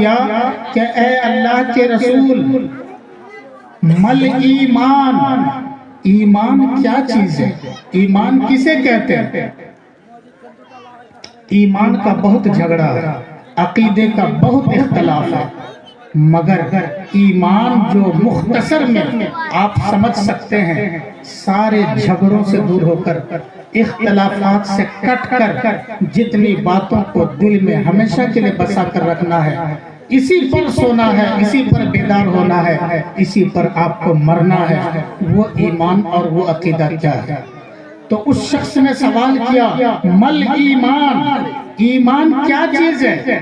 کیا کہ اے اللہ کے رسول مل ایمان، ایمان کیا چیز ہے، ایمان کسے کہتے ہیں؟ ایمان کا بہت جھگڑا ہے، عقیدے کا بہت اختلاف ہے، مگر ایمان جو مختصر میں آپ سمجھ سکتے ہیں، سارے جھگڑوں سے دور ہو کر، اختلافات سے کٹ کر، جتنی باتوں کو دل میں ہمیشہ کے لیے بسا کر رکھنا ہے، اسی پر سونا ہے، اسی پر بیدار ہونا ہے، اسی پر آپ کو مرنا ہے، وہ ایمان اور وہ عقیدہ کیا ہے؟ تو اس شخص نے سوال کیا مل ایمان، ایمان کیا چیز ہے؟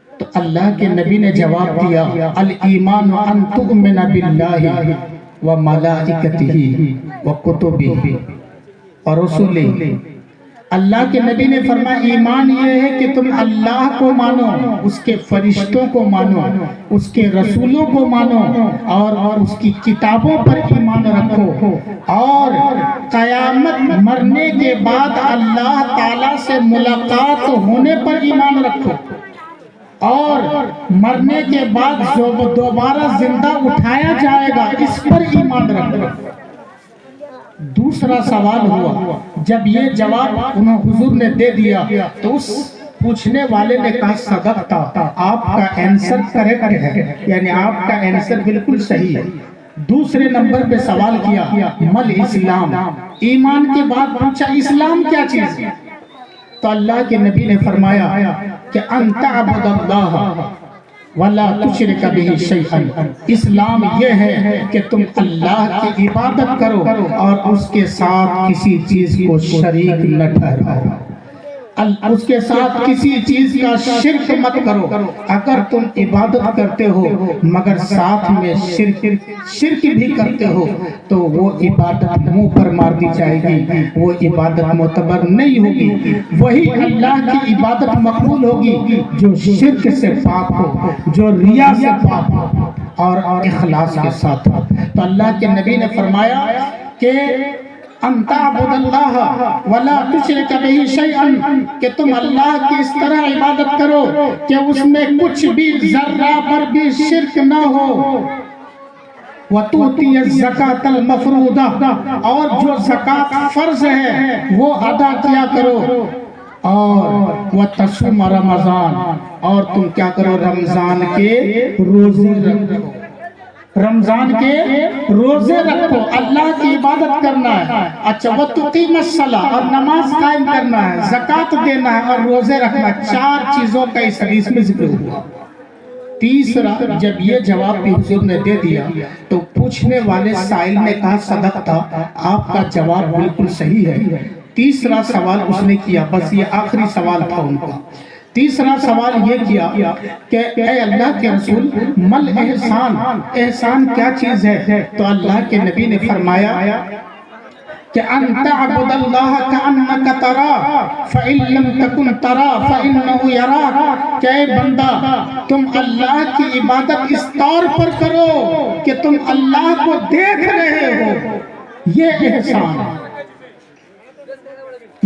تو اللہ کے نبی نے جواب دیا الایمان ان تؤمن باللہ وملائکتہ وکتبہ ورسلہ۔ اللہ کے نبی نے فرمایا ایمان یہ ہے کہ تم اللہ کو مانو، اس کے فرشتوں کو مانو، اس کے رسولوں کو مانو، اور اس کی کتابوں پر ایمان رکھو، اور قیامت مرنے کے بعد اللہ تعالیٰ سے ملاقات ہونے پر ایمان رکھو، اور مرنے کے بعد دوبارہ زندہ اٹھایا جائے گا اس پر ایمان رکھو۔ دوسرا سوال ہوا، جب یہ جواب انہوں حضور نے دے دیا تو اس پوچھنے والے نے کہا صدقتا، آپ کا آنسر کریکٹ ہے، یعنی آپ کا آنسر بالکل صحیح ہے۔ دوسرے نمبر پہ سوال کیا مل اسلام، ایمان کے بعد پوچھا اسلام کیا چیز ہے؟ تو اللہ کے نبی نے فرمایا کہ ان تعبد اللہ وَلَا تُشْرِكَ بِهِ شَيْئًا، اسلام یہ ہے کہ تم اللہ کی عبادت کرو اور اس کے ساتھ کسی چیز کو شریک نہ ٹھہراؤ، اس کے ساتھ کسی چیز کا شرک مت کرو۔ اگر تم عبادت کرتے ہو مگر ساتھ میں شرک بھی کرتے ہو تو وہ عبادت منہ پر مار دی جائے گی، وہ عبادت معتبر نہیں ہوگی۔ وہی اللہ کی عبادت مقبول ہوگی جو شرک سے پاک ہو، جو ریا سے پاک ہو اور اخلاص کے ساتھ ہو۔ تو اللہ کے نبی نے فرمایا کہ ان تعبد اللہ ولا تشرک بہ شیئا، کہ تم اللہ کی اس طرح عبادت کرو کہ اس میں کچھ بھی ذرہ پر بھی شرک نہ ہو، وَتُؤْتِيَ الزَّكَاةَ الْمَفْرُوضَةَ، اور جو زکوٰۃ فرض ہے وہ ادا کیا کرو، اور وَتَصُومَ رمضان، اور تم کیا کرو رمضان کے روزے رکھو، رمضان کے روزے رکھو، اللہ کی عبادت کرنا ہے۔ اچھا وَتُقِيمَ الصَّلَاةَ، اور نماز قائم کرنا ہے، زکوٰۃ دینا ہے اور روزے رکھنا ہے۔ چار چیزوں کا اس حدیث میں ذکر ہوا۔ تیسرا، جب یہ جواب بھی حضور نے دے دیا تو پوچھنے والے سائل نے کہا صدقتا، آپ کا جواب بالکل صحیح ہے۔ تیسرا سوال اس نے کیا، بس یہ آخری سوال تھا ان کا۔ تیسرا سوال یہ کیا کہ اے اللہ کے رسول مل احسان، احسان کیا چیز ہے؟ تو اللہ کے نبی نے فرمایا کہ ان تعبد اللہ کأنک تراہ فإن لم تکن تراہ فإنہ یراک، کہ اے بندہ تم اللہ کی عبادت اس طور پر کرو کہ تم اللہ کو دیکھ رہے ہو، یہ احسان ہے۔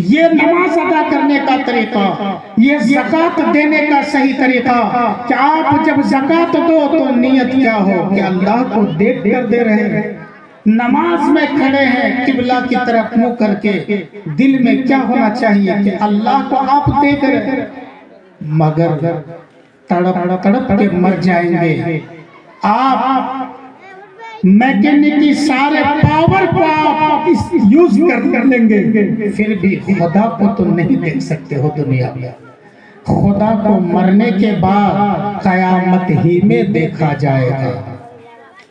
یہ نماز ادا کرنے کا طریقہ، یہ زکوٰۃ دینے کا صحیح طریقہ کہ آپ جب زکوٰۃ دو تو نیت کیا ہو کہ اللہ کو دیکھ کر دے رہے ہیں۔ نماز میں کھڑے ہیں قبلہ کی طرف منہ کر کے، دل میں کیا ہونا چاہیے کہ اللہ کو آپ دیکھ رہے ہیں، مگر تڑپ تڑپ کے مر جائیں گے۔ آپ میکینکی سارے پاور کو آپ یوز کر لیں گے، پھر بھی خدا کو تو نہیں دیکھ سکتے ہو دنیا میں۔ خدا کو مرنے کے بعد قیامت ہی میں دیکھا جائے گا۔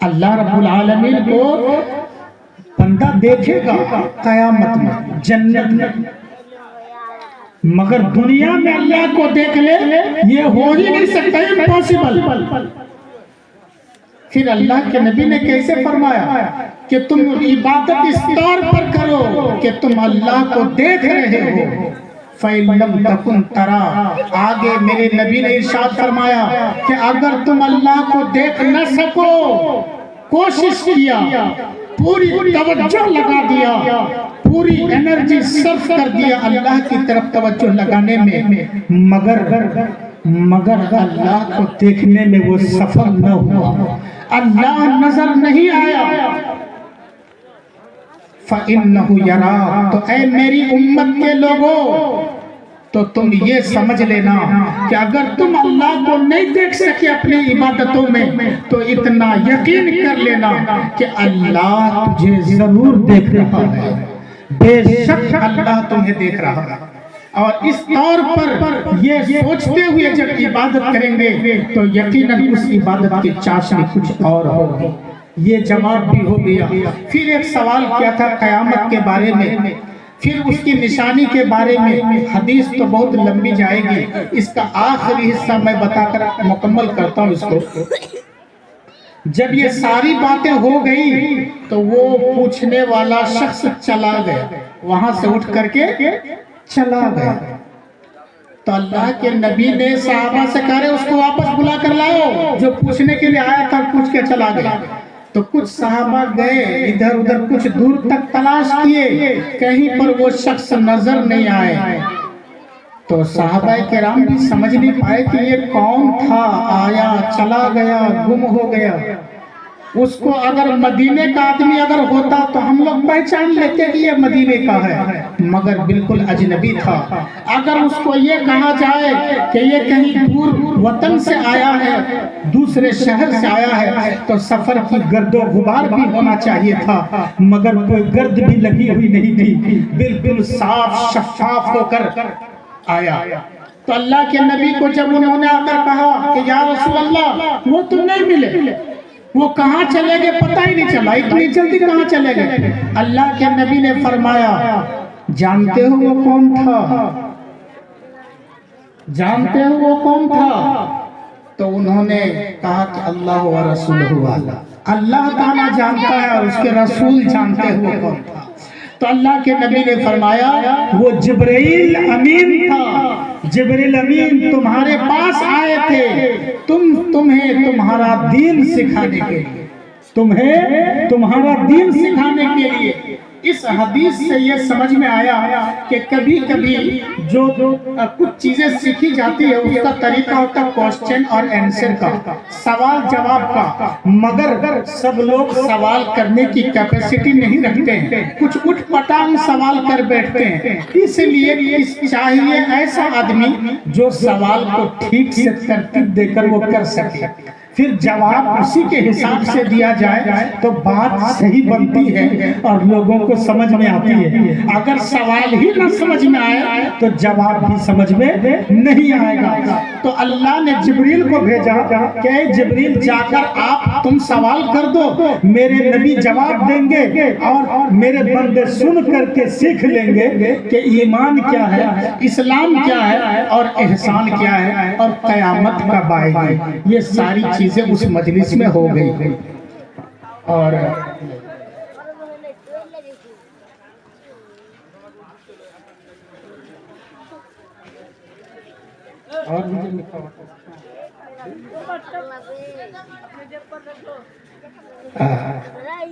اللہ رب العالمین کو بندہ دیکھے گا قیامت میں، جنت میں، مگر دنیا میں اللہ کو دیکھ لے یہ ہو ہی نہیں سکتا، امپاسبل۔ پھر اللہ کے نبی نے کیسے فرمایا کہ تم عبادت اس طور پر کرو کہ تم اللہ کو دیکھ رہے ہو، فَإِن لَمْ تَكُنْ تَرَى، آگے میرے نبی نے ارشاد فرمایا کہ اگر تم اللہ کو دیکھ نہ سکو، کوشش کیا، پوری توجہ لگا دیا، پوری انرجی صرف کر دیا اللہ کی طرف توجہ لگانے میں، مگر مگر اللہ کو دیکھنے میں وہ سفل نہ ہوا، اللہ نظر نہیں آیا۔ فَإِنَّهُ يَرَاكَ، تو اے میری امت کے لوگوں، تو تم یہ سمجھ لینا کہ اگر تم اللہ کو نہیں دیکھ سکے اپنی عبادتوں میں تو اتنا یقین کر لینا کہ اللہ تجھے ضرور دیکھ رہا ہے، بے شک اللہ تمہیں دیکھ رہا ہے۔ اور اس طور پر یہ سوچتے ہوئے جب عبادت کریں گے تو یقیناً اس عبادت کی چاشنی کچھ اور ہوگی۔ یہ جواب بھی ہو گیا۔ پھر ایک سوال کیا تھا قیامت کے بارے میں، پھر اس کی نشانی کے بارے میں۔ حدیث تو بہت لمبی جائے گی، اس کا آخری حصہ میں بتا کر مکمل کرتا ہوں اس کو۔ جب یہ ساری باتیں ہو گئی تو وہ پوچھنے والا شخص چلا گیا، وہاں سے اٹھ کر کے چلا گیا۔ تو اللہ کے نبی نے صحابہ سے کہا رہے اس کو واپس بلا کر لاؤ، جو پوچھنے کے لیے آیا تھا پوچھ کے چلا گیا۔ تو کچھ صحابہ گئے ادھر ادھر کچھ دور تک تلاش کیے، کہیں پر وہ شخص نظر نہیں آئے۔ تو صحابہ کرام بھی سمجھ نہیں پائے کہ یہ کون تھا، آیا چلا گیا گم ہو گیا۔ اس کو اگر مدینے کا آدمی اگر ہوتا تو ہم لوگ پہچان لیتے کہ یہ مدینے کا ہے، مگر بالکل اجنبی تھا۔ اگر اس کو یہ کہا جائے کہ یہ کہیں دور وطن سے آیا ہے، دوسرے شہر سے آیا ہے، تو سفر کی گرد و غبار بھی ہونا چاہیے تھا، مگر کوئی گرد بھی لگی ہوئی نہیں تھی، بالکل صاف شفاف ہو کر آیا۔ تو اللہ کے نبی کو جب انہوں نے آ کر کہا کہ یا رسول اللہ وہ تم نہیں ملے، وہ کہاں چلے گئے پتہ ہی نہیں چلا، اتنی جلدی کہاں چلے گئے؟ اللہ کے نبی نے فرمایا جانتے ہو وہ کون تھا؟ جانتے ہو وہ کون تھا؟ تو انہوں نے کہا کہ اللہ و رسولہ اعلم، اللہ تعالیٰ جانتا ہے اور اس کے رسول جانتے ہو وہ کون تھا۔ تو اللہ کے نبی نے فرمایا وہ جبرائیل امین تھا، جبرائیل امین تمہارے پاس آئے تھے، تمہیں تمہارا دین سکھانے کے لیے، تمہیں تمہارا دین سکھانے کے لیے۔ اس حدیث سے یہ سمجھ میں آیا کہ کبھی کبھی جو کچھ چیزیں سیکھی جاتی ہے اس کا طریقہ ہوتا ہے کوسچن اور آنسر کا، سوال جواب کا، مگر سب لوگ سوال کرنے کی کیپیسٹی نہیں رکھتے ہیں، کچھ اٹھ پٹانگ سوال کر بیٹھتے ہیں۔ اس لیے چاہیے ایسا آدمی جو سوال کو ٹھیک سے ترتیب دے کر وہ کر سکے، پھر جواب اسی کے حساب سے دیا جائے تو بات صحیح بنتی ہے اور لوگوں کو سمجھ میں آتی ہے۔ اگر سوال ہی نہ سمجھ میں آئے تو جواب بھی سمجھ میں نہیں آئے گا۔ تو اللہ نے جبریل کو بھیجا کہ اے جبریل جا کر تم سوال کر دو، میرے نبی جواب دیں گے اور میرے بندے سن کر کے سیکھ لیں گے کہ ایمان کیا ہے، اسلام کیا ہے اور احسان کیا ہے اور قیامت کب آئے گی۔ یہ ساری چیزیں اس مجلس میں ہو گئی۔ اور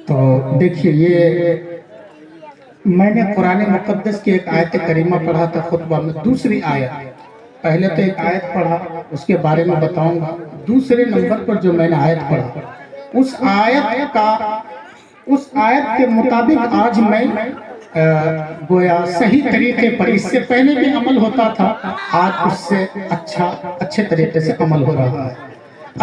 تو دیکھیے یہ میں نے قرآن مقدس کی ایک آیت کریمہ پڑھا تھا خطبہ میں، دوسری آیت، پہلے تو ایک آیت پڑھا اس کے بارے میں بتاؤں گا، دوسرے نمبر پر جو میں نے آیت پڑھا اس آیت کے مطابق آج میں گویا صحیح طریقے پر، اس سے پہلے بھی عمل ہوتا تھا، آج اس سے اچھے طریقے سے عمل ہو رہا ہے۔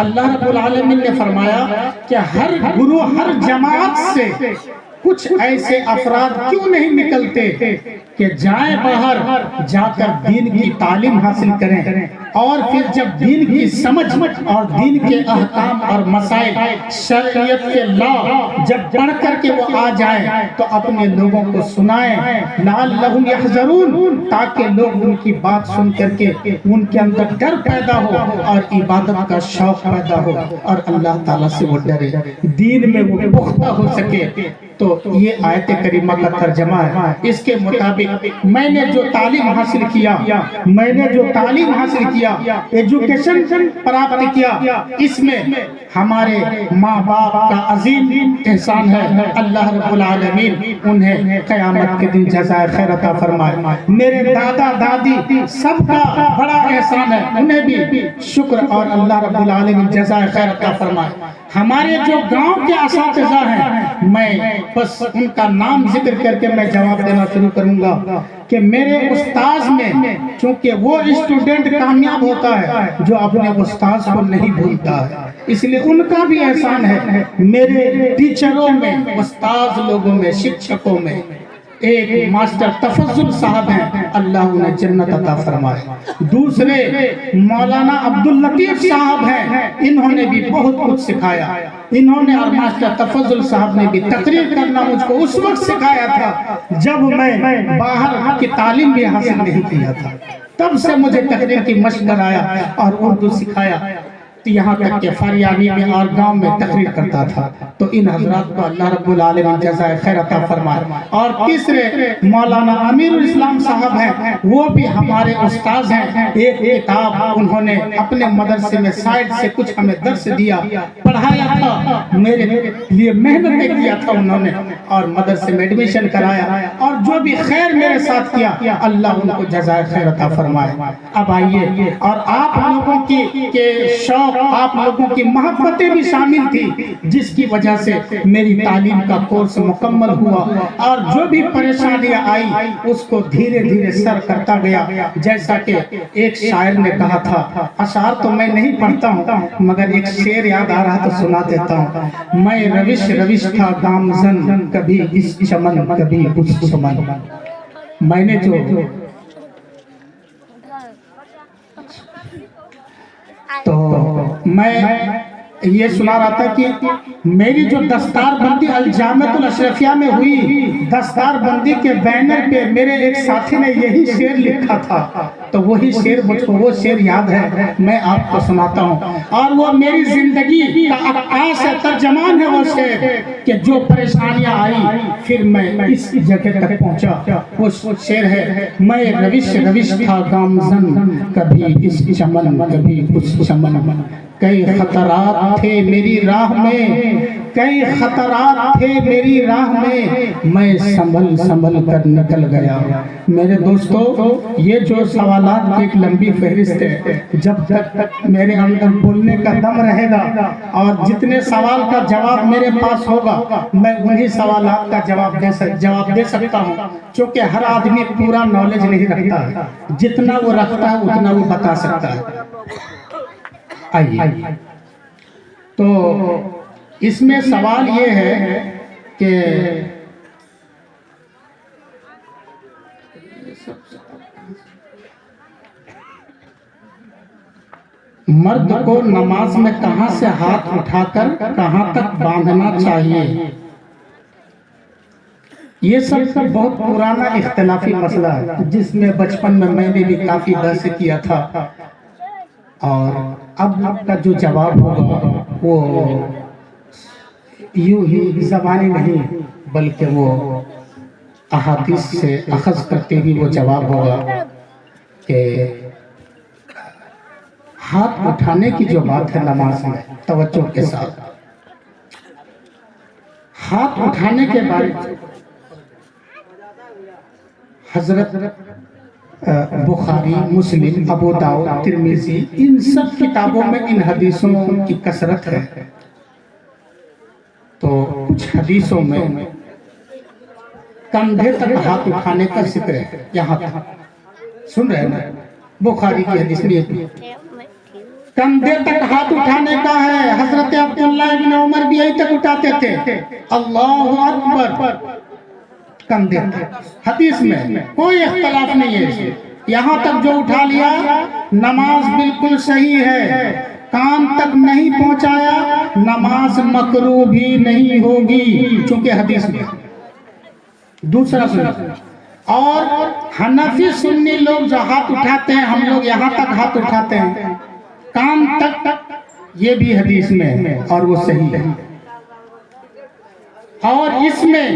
اللہ رب العالمین نے فرمایا کہ ہر گروہ ہر جماعت سے کچھ ایسے افراد کیوں نہیں نکلتے کہ جائیں باہر جا کر دین کی تعلیم حاصل کریں، اور پھر جب دین کی سمجھ اور دین کے احکام اور مسائل شریعت کے لا جب پڑھ کر کے وہ آ جائیں تو اپنے لوگوں کو سنائیں، لعلہم یحذرون، تاکہ لوگ ان کی بات سن کر کے ان کے اندر ڈر پیدا ہو اور عبادت کا شوق پیدا ہو اور اللہ تعالیٰ سے وہ ڈرے، دین میں وہ پختہ ہو سکے۔ تو یہ آیت کریمہ کا ترجمہ ہے۔ اس کے مطابق میں نے جو تعلیم حاصل کیا کیا، ایجوکیشن پراپت کیا، اس میں ہمارے ماں باپ کا عظیم احسان ہے۔ اللہ رب العالمین انہیں قیامت کے دن جزائے خیر عطا فرمائے۔ میرے دادا دادی سب کا بڑا احسان ہے، انہیں بھی شکر اور اللہ رب العالمین جزائے خیر عطا فرمائے۔ ہمارے جو گاؤں کے اساتذہ ہیں، میں بس ان کا نام ذکر کر کے میں جواب دینا شروع کروں گا کہ میرے استاذ میں، چونکہ وہ اسٹوڈنٹ کامیاب ہوتا ہے جو اپنے استاذ کو نہیں بھولتا ہے، اس لیے ان کا بھی احسان ہے۔ میرے ٹیچروں میں، استاذ لوگوں میں، شکشکوں میں ایک ماسٹر تفضل صاحب ہیں، اللہ انہیں جنت عطا فرمائے۔ دوسرے مولانا عبداللطیف صاحب ہیں، انہوں نے بھی بہت کچھ سکھایا۔ انہوں نے اور ماسٹر تفضل صاحب نے بھی تقریر کرنا مجھ کو اس وقت سکھایا تھا جب میں باہر کی تعلیم بھی حاصل نہیں کیا تھا، تب سے مجھے تقریر کی مشق کرایا اور اردو سکھایا، یہاں تک کہ فریانی میں اور گاؤں میں تقریر کرتا تھا۔ تو ان حضرات کو اللہ رب العالمین جزائے خیر عطا فرمائے۔ اور تیسرے مولانا امیر الاسلام صاحب ہیں، وہ بھی ہمارے استاذ ہیں۔ ایک کتاب انہوں نے اپنے مدرسے میں سائیڈ سے کچھ ہمیں درس دیا، پڑھایا تھا، میرے لیے محنت کیا تھا انہوں نے، اور مدرسے میں ایڈمیشن کرایا، اور جو بھی خیر میرے ساتھ کیا، اللہ ان کو جزائے خیر عطا فرمائے۔ اب آئیے، اور آپ لوگوں کی شوق، آپ لوگوں کی محبتیں بھی شامل تھی، جس کی وجہ سے میری تعلیم کا کورس مکمل ہوا، اور جو بھی پریشانیاں آئی اس کو دھیرے دھیرے سر کرتا گیا۔ جیسا کہ ایک شاعر نے کہا تھا، اشعار تو میں نہیں پڑھتا ہوں مگر ایک شعر یاد آ رہا تو سنا دیتا ہوں۔ میں روش روش تھا گامزن، کبھی اس چمن کبھی اس چمن۔ میں نے جو تو میں یہ سنا رہا تھا کہ میری جو دستار بندی الجامعۃ الاشرفیہ میں ہوئی، دستار بندی کے بینر پہ میرے ایک ساتھی نے یہی شعر لکھا تھا، تو وہی شعر مجھ کو وہ شعر یاد ہے، میں آپ کو سناتا ہوں، اور وہ میری زندگی کا عکاس ہے، ترجمان ہے وہ شعر، کہ جو پریشانیاں آئی پھر میں اس جگہ تک پہنچا۔ وہ شعر ہے، میں روش روش تھا گامزن، کبھی اس چمن کبھی اس چمن۔ کئی خطرات تھے میری راہ میں، کئی خطرات تھے میری راہ میں سنبھل سنبھل کر نکل گیا۔ میرے دوستو، یہ جو سوالات کی ایک لمبی فہرست ہے، جب تک میرے اندر بولنے کا دم رہے گا اور جتنے سوال کا جواب میرے پاس ہوگا، میں انہی سوالات کا جواب دے سکتا ہوں، چونکہ ہر آدمی پورا نالج نہیں رکھتا ہے، جتنا وہ رکھتا ہے اتنا وہ بتا سکتا ہے۔ آئیے، تو اس میں سوال یہ ہے کہ مرد کو نماز میں کہاں سے ہاتھ اٹھا کر کہاں تک باندھنا چاہیے؟ یہ سب بہت پرانا اختلافی مسئلہ ہے، جس میں بچپن میں نے بھی کافی بحث کیا تھا، اور اب کا جو جواب ہوگا وہ یوں ہی زبانی نہیں بلکہ وہ احادیث سے اخذ کرتے ہوئے وہ جواب ہوگا کہ ہاتھ اٹھانے کی جو بات ہے نماز میں، توجہ کے ساتھ ہاتھ اٹھانے کے بارے میں حضرت بخاری، مسلم، ابو داؤد، ترمذی، ان سب کتابوں میں ان حدیثوں کی کثرت ہے۔ تو کچھ حدیثوں میں کندھے تک ہاتھ اٹھانے کا ذکر ہے، یہاں تک سن رہے ہیں نا؟ بخاری کی حدیث میں کندھے تک ہاتھ اٹھانے کا ہے۔ حضرت عبداللہ ابن عمر بھی یہی تک اٹھاتے تھے، اللہ اکبر، کندھے تک۔ حدیث میں کوئی اختلاف نہیں ہے، یہاں تک جو اٹھا لیا نماز بالکل صحیح ہے، کان تک نہیں پہنچایا نماز مکروہ بھی نہیں ہوگی، چونکہ حدیث میں۔ دوسرا سنیں، اور حنفی سنی لوگ جو ہاتھ اٹھاتے ہیں، ہم لوگ یہاں تک ہاتھ اٹھاتے ہیں، کان تک، یہ بھی حدیث میں ہے اور وہ صحیح ہے۔ اور اس میں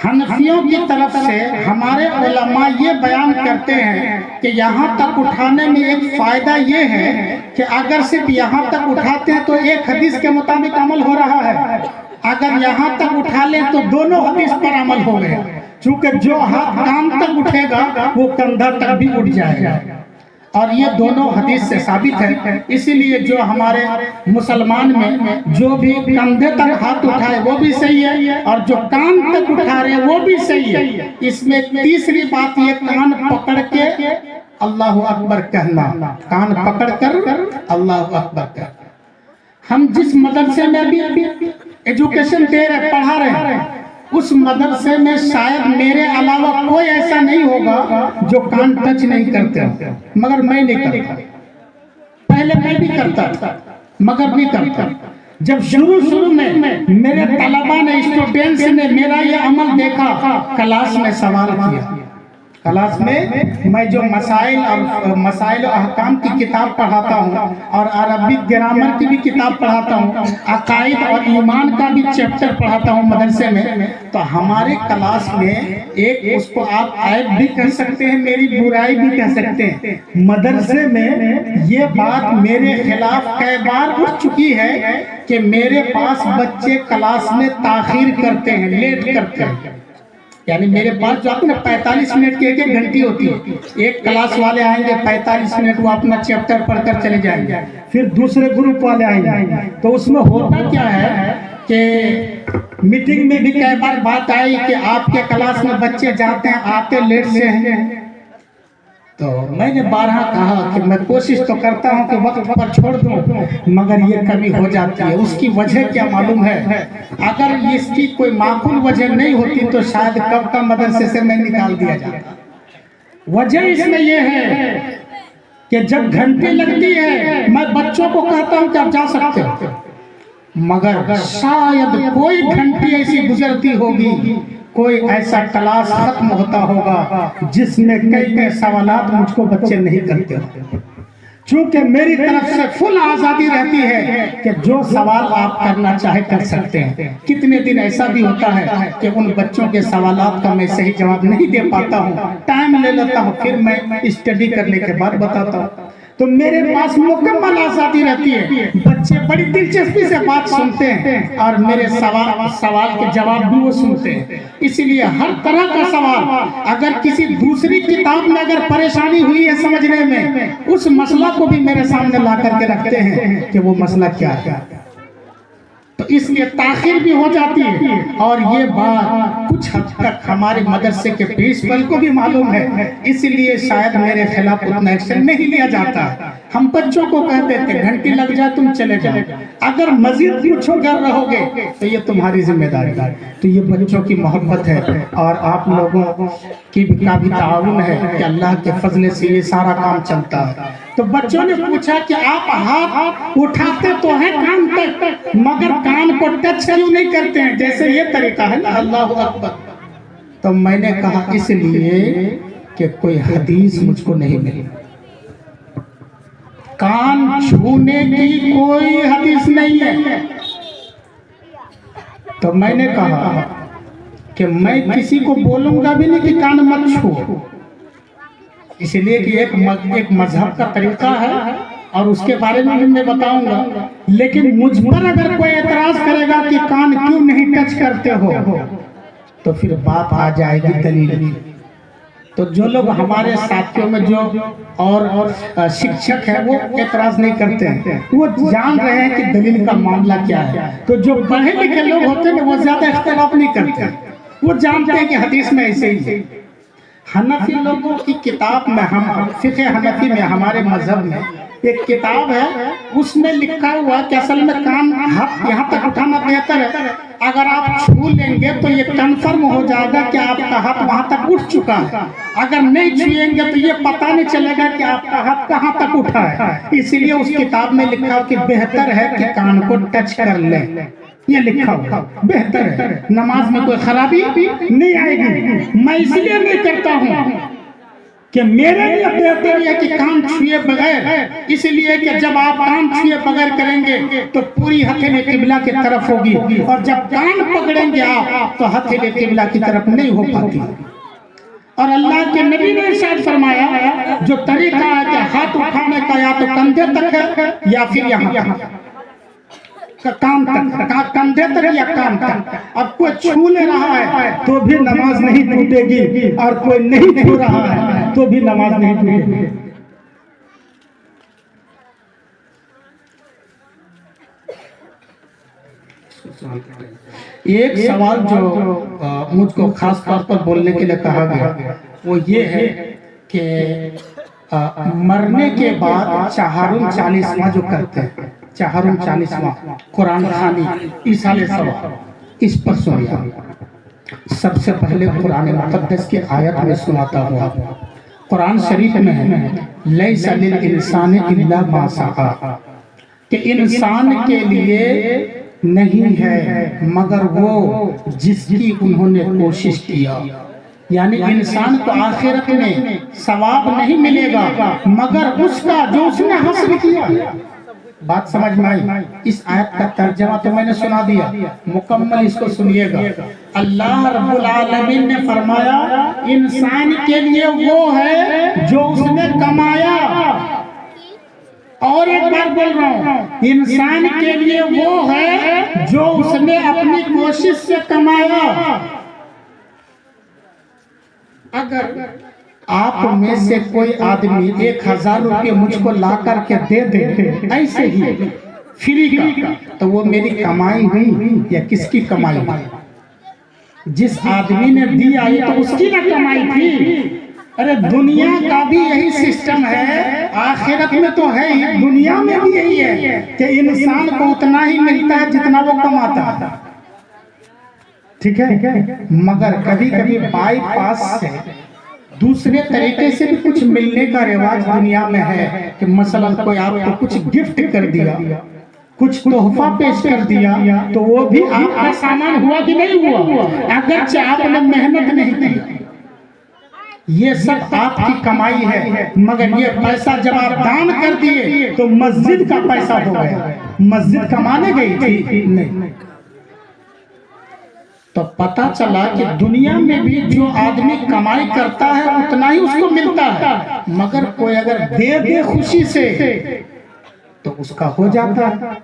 حنفیوں کی طرف سے ہمارے علماء یہ بیان کرتے ہیں کہ یہاں تک اٹھانے میں ایک فائدہ یہ ہے کہ اگر صرف یہاں تک اٹھاتے ہیں تو ایک حدیث کے مطابق عمل ہو رہا ہے، اگر یہاں تک اٹھا لیں تو دونوں حدیث پر عمل ہو گئے، چونکہ جو ہاتھ کان تک اٹھے گا وہ کندھا تک بھی اٹھ جائے گا، اور یہ دونوں حدیث سے ثابت ہے۔ اسی لیے جو ہمارے مسلمان میں جو بھی کندھے تک ہاتھ اٹھائے وہ بھی صحیح ہے، اور جو کان تک اٹھا رہے وہ بھی صحیح ہے۔ اس میں تیسری بات یہ کان پکڑ کے اللہ اکبر کہنا، کان پکڑ کر اللہ اکبر کہنا۔ ہم جس مدرسے میں بھی ایجوکیشن دے رہے پڑھا رہے ہیں، اس مدرسے میں شاید میرے علاوہ کوئی ایسا نہیں ہوگا جو کان ٹچ نہیں کرتے ہو، مگر میں نہیں کرتا۔ پہلے میں بھی کرتا تھا مگر نہیں کرتا۔ جب شروع میں میرے طلبہ نے، اسٹوڈنٹس نے میرا یہ عمل دیکھا، کلاس میں سوال کیا، کلاس میں جو مسائل و احکام کی کتاب پڑھاتا ہوں اور عربک گرامر کی بھی کتاب پڑھاتا ہوں، عقائد اور ایمان کا بھی چیپٹر پڑھاتا ہوں مدرسے میں، تو ہمارے کلاس میں ایک، اس کو آپ عیب بھی کہہ سکتے ہیں، میری برائی بھی کہہ سکتے ہیں، مدرسے میں یہ بات میرے خلاف کئی بار اٹھ چکی ہے کہ میرے پاس بچے کلاس میں تاخیر کرتے ہیں، لیٹ کرتے ہیں، یعنی میرے پاس جو اپنے 45 منٹ کی ایک گھنٹی ہوتی ہے، ایک کلاس والے آئیں گے 45 منٹ وہ اپنا چیپٹر پڑھ کر چلے جائیں گے، پھر دوسرے گروپ والے آئیں گے، تو اس میں ہوتا کیا ہے کہ میٹنگ میں بھی کئی بار بات آئی کہ آپ کے کلاس میں بچے جاتے ہیں آتے لیٹ سے ہیں، تو میں نے بارہا کہا کہ میں کوشش تو کرتا ہوں کہ وقت پر چھوڑ دوں، مگر یہ کمی ہو جاتی ہے۔ اس کی وجہ کیا معلوم ہے؟ اگر اس کی کوئی معقول وجہ نہیں ہوتی تو شاید کب کا مدرسے سے میں نکال دیا جاتا۔ وجہ اس میں یہ ہے کہ جب گھنٹی لگتی ہے میں بچوں کو کہتا ہوں کہ آپ جا سکتے ہو، مگر شاید کوئی گھنٹی ایسی گزرتی ہوگی، کوئی ایسا کلاس ختم ہوتا ہوگا جس میں کئی سوالات مجھ کو بچے نہیں کرتے ہوں، چونکہ میری طرف سے فل آزادی رہتی ہے کہ جو سوال آپ کرنا چاہے کر سکتے ہیں۔ کتنے دن ایسا بھی ہوتا ہے کہ ان بچوں کے سوالات کا میں صحیح جواب نہیں دے پاتا ہوں، ٹائم لے لیتا ہوں، پھر میں اسٹڈی کرنے کے بعد بتاتا ہوں، تو میرے پاس مکمل آزادی رہتی ہے۔ بچے بڑی دلچسپی سے بات سنتے ہیں اور میرے سوال کے جواب بھی وہ سنتے ہیں۔ اسی لیے ہر طرح کا سوال، اگر کسی دوسری کتاب میں اگر پریشانی ہوئی ہے سمجھنے میں، اس مسئلہ کو بھی میرے سامنے لا کر کے رکھتے ہیں کہ وہ مسئلہ کیا ہے، تو اس لیے تاخیر بھی ہو جاتی ہے۔ اور یہ بات کچھ حد تک ہمارے مدرسے کے پرنسپل کو بھی معلوم ہے، اسی لیے شاید میرے خلاف اتنا ایکشن نہیں لیا جاتا۔ ہم بچوں کو کہہ دیتے گھنٹی لگ جائے تم چلے جاؤ، اگر مزید پوچھو کر رہو گے تو یہ تمہاری ذمہ داری ہے۔ تو یہ بچوں کی محبت ہے اور آپ لوگوں کی کا بھی تعاون ہے کہ اللہ کے فضل سے یہ سارا کام چلتا ہے۔ تو بچوں نے پوچھا کہ آپ ہاتھ اٹھاتے تو ہیں کان تک، مگر کان کو ٹچ کیوں نہیں کرتے ہیں جیسے یہ طریقہ ہے نا اللہ اکبر؟ تو میں نے کہا اس لیے کہ کوئی حدیث مجھ کو نہیں ملی، کان چھونے کی کوئی حدیث نہیں ہے۔ تو میں نے کہا کہ میں کسی کو بولوں گا بھی نہیں کہ کان مت چھو، اس لیے کہ ایک مذہب کا طریقہ ہے اور اس کے بارے میں میں بتاؤں گا، لیکن مجھ پر اگر کوئی اعتراض کرے گا کہ کان کیوں نہیں ٹچ کرتے ہو تو پھر بات آ جائے گی دلیل کی۔ تو جو لوگ ہمارے ساتھیوں میں جو اور شکشک ہے وہ اعتراض نہیں کرتے ہیں، وہ جان رہے ہیں کہ دلیل کا معاملہ کیا ہے۔ تو جو پڑھے لکھے لوگ ہوتے ہیں وہ زیادہ اختلاف نہیں کرتے، وہ جانتے ہیں کہ حدیث میں ایسے ہی ہے۔ حنفی لوگوں کی کتاب میں، ہم فقہ حنفی میں ہمارے مذہب میں ایک کتاب ہے، اس میں لکھا ہوا کہ اصل میں کان ہاتھ یہاں تک اٹھانا بہتر ہے، اگر آپ چھو لیں گے تو یہ کنفرم ہو جائے گا کہ آپ کا ہاتھ وہاں تک اٹھ چکا ہے، اگر نہیں چھوئیں گے تو یہ پتہ نہیں چلے گا کہ آپ کا ہاتھ کہاں تک اٹھا ہے۔ اسی لیے اس کتاب میں لکھا کہ بہتر ہے کہ کان کو ٹچ کر لیں، یہ لکھا ہوا بہتر ہے، نماز میں کوئی خرابی نہیں آئے گی۔ میں اس لیے نہیں کرتا ہوں کہ میرے لیے بہتر ہے کہ کان چھوئے بغیر، اس لیے کہ جب آپ کان چھوئے بغیر کریں گے تو پوری ہتھیلی قبلہ کی طرف ہوگی، اور جب کان پکڑیں گے آپ تو ہتھیلی قبلہ کی طرف نہیں ہو پاتی۔ اور اللہ کے نبی نے ارشاد فرمایا جو طریقہ ہے کہ ہاتھ اٹھانے کا یا تو کندھے تک ہے یا پھر یہاں کان تک، کندھے تک یا کان تک۔ اب کوئی چھو لے رہا ہے تو بھی نماز نہیں ٹوٹے گی، اور کوئی نہیں چھو رہا ہے تو بھی نماز نہیں ٹوٹے گی۔ ایک سوال جو مجھ کو خاص طور پر بولنے کے لیے کہا گیا وہ یہ ہے کہ مرنے کے بعد چہارم چالیسواں جو کرتے ہیں، چہارم چالیسواں قرآن خوانی ایصال ثواب، اس پر سنیا۔ سب سے پہلے قرآن مقدس کی آیت میں سناتا ہوں، قرآن شریف میں ہے لیس للانسان الا ما سعی، کہ انسان کے لیے نہیں ہے مگر وہ جس کی انہوں نے کوشش کیا۔ یعنی انسان کو آخرت میں ثواب نہیں ملے گا مگر اس کا جو اس نے حاصل کیا۔ بات سمجھ میں آئی؟ اس آیت کا ترجمہ تو میں نے سنا دیا، مکمل اس کو سنیے گا۔ اللہ رب العالمین نے فرمایا انسان کے لیے وہ ہے جو اس نے کمایا، اور ایک بار بول رہا ہوں، انسان کے لیے وہ ہے جو اس نے اپنی کوشش سے کمایا۔ اگر آپ میں سے کوئی آدمی 1000 روپے مجھ کو لا کر کے دے دے ایسے ہی فری کا، تو وہ میری کمائی ہوئی یا کس کی کمائی ہوئی؟ جس آدمی نے دیا یہ تو اس کی نہ کمائی تھی۔ ارے دنیا کا بھی یہی سسٹم ہے، آخرت میں تو ہے ہی، دنیا میں بھی یہی ہے کہ انسان کو اتنا ہی ملتا ہے جتنا وہ کماتا ہے، ٹھیک ہے؟ مگر کبھی کبھی بائی پاس سے دوسرے طریقے سے بھی کچھ ملنے کا رواج دنیا میں ہے، کہ مثلا کوئی آپ کو کچھ گفٹ کر دیا، کچھ تحفہ پیش کر دیا، تو وہ بھی آپ کا سامان ہوا کہ نہیں ہوا، اگرچہ آپ نے محنت نہیں کی۔ یہ سب آپ کی کمائی ہے، مگر یہ پیسہ جب آپ دان کر دیے تو مسجد کا پیسہ ہو گیا، مسجد کمانے گئی تھی نہیں۔ تو پتہ چلا کہ دنیا میں بھی جو آدمی کمائی کرتا ہے اتنا ہی اس کو ملتا ہے، مگر کوئی اگر دے دے خوشی سے تو اس کا ہو جاتا ہے۔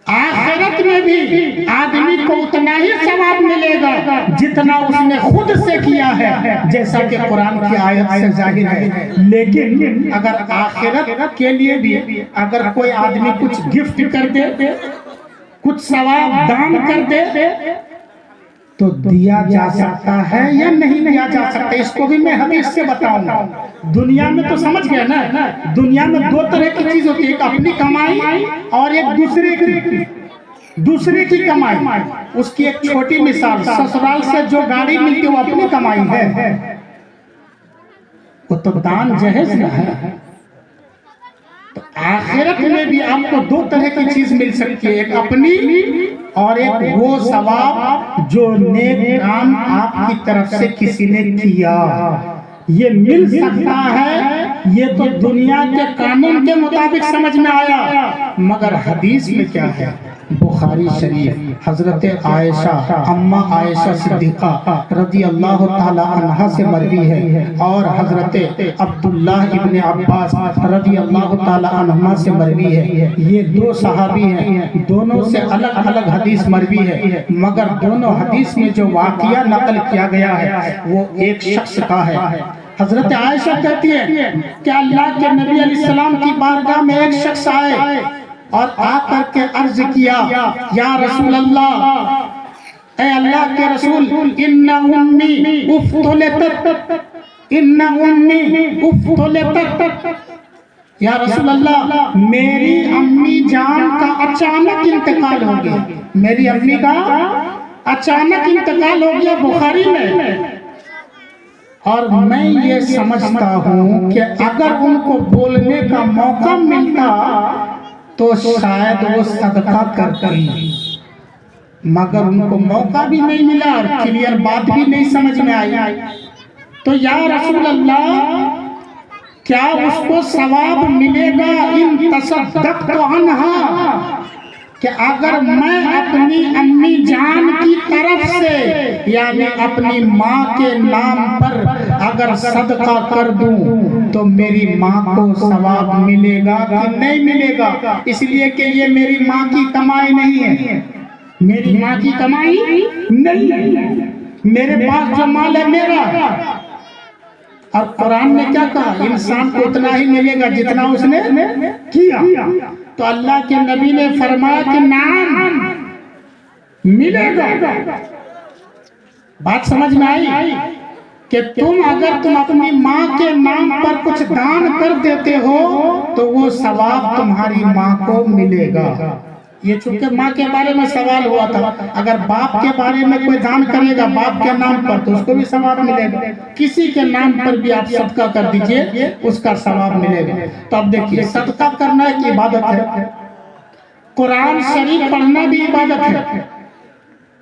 آخرت میں بھی آدمی کو اتنا ہی ثواب ملے گا جتنا اس نے خود سے کیا ہے، جیسا کہ قرآن کی آیت سے ظاہر ہے۔ لیکن اگر آخرت کے لیے بھی اگر کوئی آدمی کچھ گفٹ کر دے، کچھ ثواب دان کر دے، تو دیا جا سکتا ہے یا نہیں دیا جا سکتا، اس کو بھی میں حدیث سے بتاؤں گا۔ دنیا میں تو سمجھ گئے نا، دنیا میں دو طرح کی چیز ہوتی ہے، ایک اپنی کمائی اور ایک دوسرے کی کمائی۔ اس کی ایک چھوٹی مثال، سسرال سے جو گاڑی ملتی ہے وہ اپنی کمائی ہے، وہ تو دان جہیز نہ ہے۔ تو آخرت میں بھی آپ کو دو طرح کی چیز مل سکتی ہے، ایک اپنی اور ایک وہ ثواب جو نیک کام آپ کی طرف سے کسی نے کیا، یہ مل سکتا ہے۔ یہ تو دنیا کے قانون کے مطابق سمجھ میں آیا، مگر حدیث میں کیا ہے؟ بخاری شریف حضرت عائشہ اماں عائشہ صدیقہ رضی اللہ تعالی عنہ سے مروی ہے، اور حضرت عبداللہ ابن عباس رضی اللہ تعالی عنہما سے مروی ہے۔ یہ دو صحابی ہیں، دونوں سے الگ الگ حدیث مروی ہے، مگر دونوں حدیث میں جو واقعہ نقل کیا گیا ہے وہ ایک شخص کا ہے۔ حضرت عائشہ کہتی ہے کہ اللہ کے نبی علیہ السلام کی بارگاہ میں ایک شخص آئے اور آ کر کے عرض کیا، یا رسول اللہ، اے اللہ کے رسول، ان امی افتلتت، یا رسول اللہ میری امی جان کا اچانک انتقال ہو گیا، میری امی کا اچانک انتقال ہو گیا، بخاری میں۔ اور میں یہ سمجھتا ہوں کہ اگر ان کو بولنے کا موقع ملتا تو شاید وہ صدقہ کرتی، مگر ان کو موقع بھی نہیں ملا اور کلیئر بات بھی نہیں سمجھ میں آئی۔ تو یا رسول اللہ کیا اس کو ثواب ملے گا ان تصدقت عنہا، کہ اگر میں اپنی امی جان کی طرف سے یعنی اپنی ماں کے نام پر اگر صدقہ کر دوں تو میری ماں کو ثواب ملے گا کہ نہیں ملے گا؟ اس لیے کہ یہ میری ماں کی کمائی نہیں ہے، میری ماں کی کمائی نہیں ہے، میرے پاس جو مال ہے میرا۔ اور قرآن نے کیا کہا؟ انسان کو اتنا ہی ملے گا جتنا اس نے کیا۔ تو اللہ کے نبی نے فرمایا کہ نعم ملے گا۔ بات سمجھ میں آئی کہ اگر تم اپنی ماں کے نام پر کچھ دان کر دیتے ہو تو وہ ثواب تمہاری ماں کو ملے گا۔ یہ چونکہ ماں کے بارے میں سوال ہوا تھا، اگر باپ کے بارے میں کوئی دان کرے گا باپ کے نام پر تو اس کو بھی ثواب ملے گا، کسی کے نام پر بھی آپ صدقہ کر دیجئے اس کا ثواب ملے گا۔ تو اب دیکھیے صدقہ کرنا ایک عبادت ہے، قرآن شریف پڑھنا بھی عبادت ہے،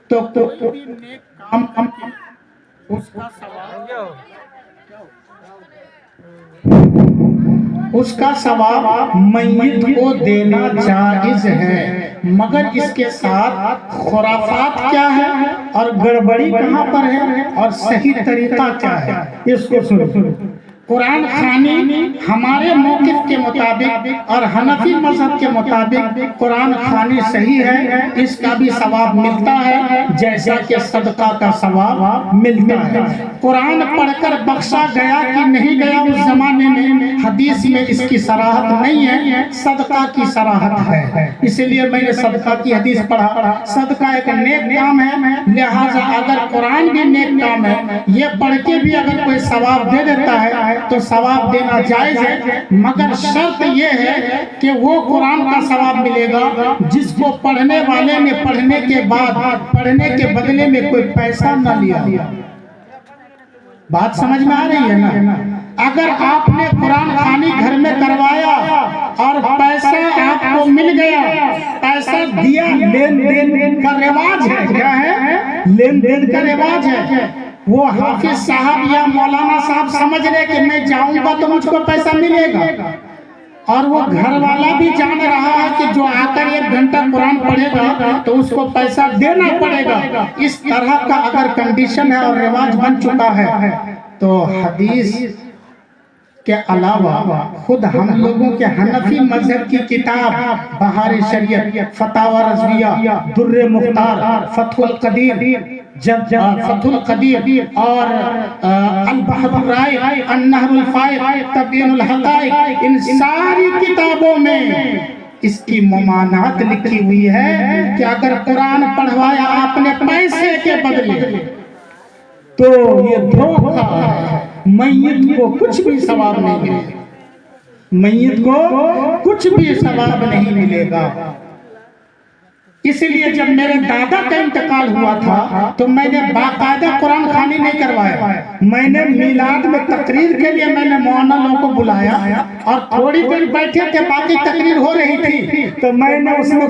تو کوئی نیک کام اس کا ثواب میت کو دینا جائز ہے، مگر اس کے ساتھ خرافات کیا ہے اور گڑبڑی کہاں پر ہے اور صحیح طریقہ کیا ہے اس کو سنو۔ قرآن خوانی ہمارے موقف کے مطابق اور حنفی مذہب کے مطابق قرآن خوانی صحیح ہے، اس کا بھی ثواب ملتا ہے جیسا کہ صدقہ کا ثواب ملتا ہے۔ قرآن پڑھ کر بخشا گیا کہ نہیں گیا اس زمانے میں حدیث میں اس کی صراحت نہیں ہے، صدقہ کی صراحت ہے، اسی لیے میں نے صدقہ کی حدیث پڑھا۔ صدقہ ایک نیک کام ہے، لہٰذا اگر قرآن بھی نیک کام ہے، یہ پڑھ کے بھی اگر کوئی ثواب دے دیتا ہے تو ثواب دینا جائز ہے، مگر شرط یہ ہے کہ وہ قرآن کا ثواب ملے گا جس کو پڑھنے والے نے پڑھنے کے بعد پڑھنے کے بدلے میں کوئی پیسہ نہ لیا۔ بات سمجھ میں آ رہی ہے نا؟ اگر آپ نے قرآن خوانی گھر میں کروایا اور پیسہ آپ کو مل گیا، پیسہ دیا، لین دین کا رواج ہے، کیا ہے؟ لین دین کا رواج ہے۔ وہ حافظ صاحب یا مولانا صاحب سمجھ رہے کہ میں جاؤں گا تو مجھ کو پیسہ ملے گا، اور وہ گھر والا بھی جان رہا ہے کہ جو آ کر 1 گھنٹہ قرآن پڑھے گا تو اس کو پیسہ دینا پڑے گا۔ اس طرح کا اگر کنڈیشن ہے اور رواج بن چکا ہے تو حدیث کے علاوہ خود ہم لوگوں کے حنفی مذہب کی کتاب بہار شریعت، فتاوی رضویہ، در مختار، فتح القدیر اور البحر الرائق، النہر الفائق، تبیین الحقائق، ان ساری کتابوں میں اس کی ممانعت لکھی ہوئی ہے کہ اگر قرآن پڑھوایا آپ نے پیسے کے بدلے تو یہ دھوکہ ہے، میت کو کچھ بھی ثواب نہیں ملے گا، میت کو کچھ بھی ثواب نہیں ملے گا۔ اس لیے جب میرے دادا کا انتقال ہوا تھا تو میں نے باقاعدہ قرآن خوانی نہیں کروایا، میں نے میلاد میں تقریر کے لیے میں نے مولانا لوگوں کو بلایا اور تھوڑی دیر بیٹھے تھے، باقی تقریر ہو رہی تھی تو میں نے اس میں